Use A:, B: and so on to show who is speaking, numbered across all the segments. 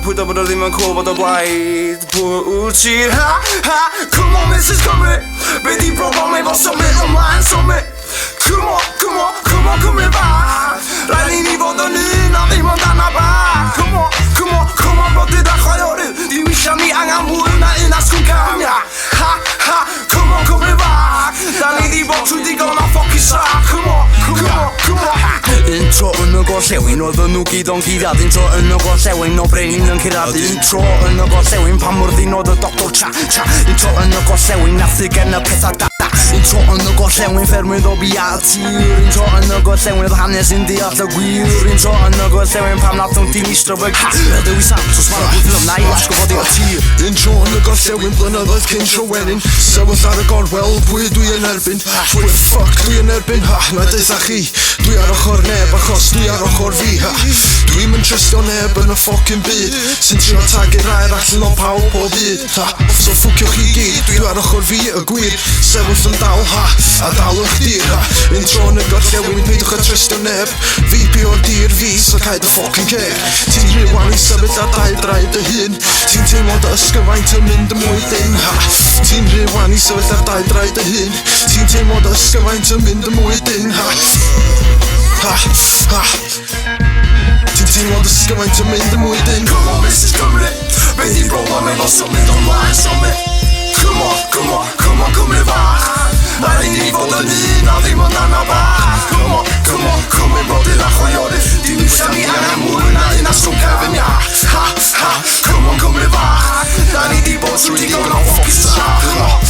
A: 풀더블을 리면 코버더 블라이드 부치 하하 Come on Mrs. Come here Baby program me boss me online so me Come on come on come on come here back 라니 니보더니 나니만 다나봐 Come on come on come on 버티 다 커요를 니 위샤미 앙한 무나 이나 순간이야 하하 Come on come here back 나니 니보 주디거나 fucking shot Come on come on come on Tro Yn Y Gorllewin oedd yn nhw gyd o'n gyddiadyn Tro Yn Y Gorllewin o brenin yn cyradyn Tro Yn Y Gorllewin pan mor ddyn oedd y doctor cha cha Tro Yn Y Gorllewin nathu gen y pethau da da Tro Yn Y Gorllewin ffermydd o biatir Tro Yn Y Gorllewin oedd hanes yn deall y gwir Tro Yn Y Gorllewin pam nath nhw'n dinistro fy Ydw i sam so smal o ffilm na i lasgo fod i o tir
B: Tro Yn Y Gorllewin blynyddoedd cyn Tro Wenin Sefyll ar y gorwel pwy dwi yn erbyn Pwy ffuck dwi yn erbyn ha na deitha chi Dwi ar ochr neb achos dwi ar ochr fi ha Dwi'm yn trystio neb yn y ffocin byd Sy'n trio tagu'r air allan o pawb pob byd ha So ffwcio chi gyd dwi ar ochr fi y gwir Sefyll yn dal ha a dal o'ch dir ha Tro Yn Y Gorllewin peidwch a trystio neb Fi pi o'r dir fi so caid y ffocin ceg Ti'n rhywan i sefyll ar dau draed dy hun Ti'n teimlo dy ysgyfaint yn mynd y mwydyn ha Ti'n rhywan i sefyll ar dau draed dy hun Ti'n teimlo dy ysgyfaint yn mynd y mwydyn ha Ha ha Ti'n teimlo dy ysgyfaint yn mynd y mwydyn
A: Come on Mrs. Cymru Beth i broblem efo symud online symud Come on come on come on Cymru fach Na rhaid i fod yn un a ddim yn anabach Come on come on Cymru brodyr a chwaiorydd Dim eisiau ni angen mwy na un asgwm cefn ia Ha ha Come on Cymru fach Da ni di bod trwy digon o ffocus trach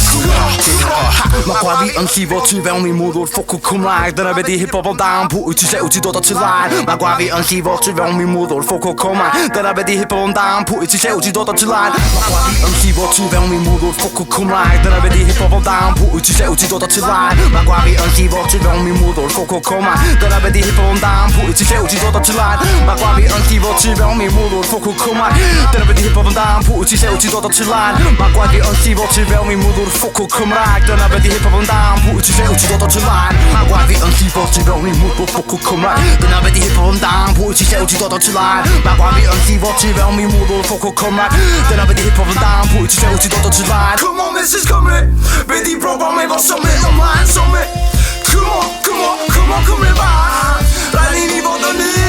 A: Mae gwafi yn llifo tu fewn i mwddwr ffocw Cymraeg Dyna beth i hip-hop o dan pwy ti lle wyt ti dod o tu laen Mae gwafi yn llifo tu fewn i mwddwr ffocw Cymraeg Dyna beth i hip-hop o dan pwy ti lle wyt ti dod o tu laen Mae gwafi yn llifo tu fewn i mwddwr ffocw Cymraeg Dyna beth i hip-hop o dan pwy ti lle wyt ti dod o tu laen Mae gwafi yn llifo tu fewn i mwddwr ffocw Cymraeg Dyna beth i hip-hop o dan pwy ti lle wyt ti dod o tu laen Mae gwafi yn llifo tu fewn i mwddwr ffocw Cymraeg Dyna beth i hip-hop o dan pwy ti lle wyt ti dod o tu laen Mae gwafi yn llifo tu fewn i mwddwr ffocw Cymraeg Dyna beth i hip-hop o dan pwy ti lle wyt ti dod o tu laen Mae gwafi yn llifo tu fewn i mwddwr ffocw Cymraeg Dyna beth i hip-hop o dan pwy ti lle wyt ti dod o tu laen Mae gwafi yn llifo tu fewn i mwddwr ffocw Cymraeg Dyna beth i hip-hop o dan pwy ti lle wyt ti dod o tu laen Come on Mrs. Cymru Beth i broblem efo symud ymlaen symud Come on come on come on Cymru fach Rhaid i ni fod yn un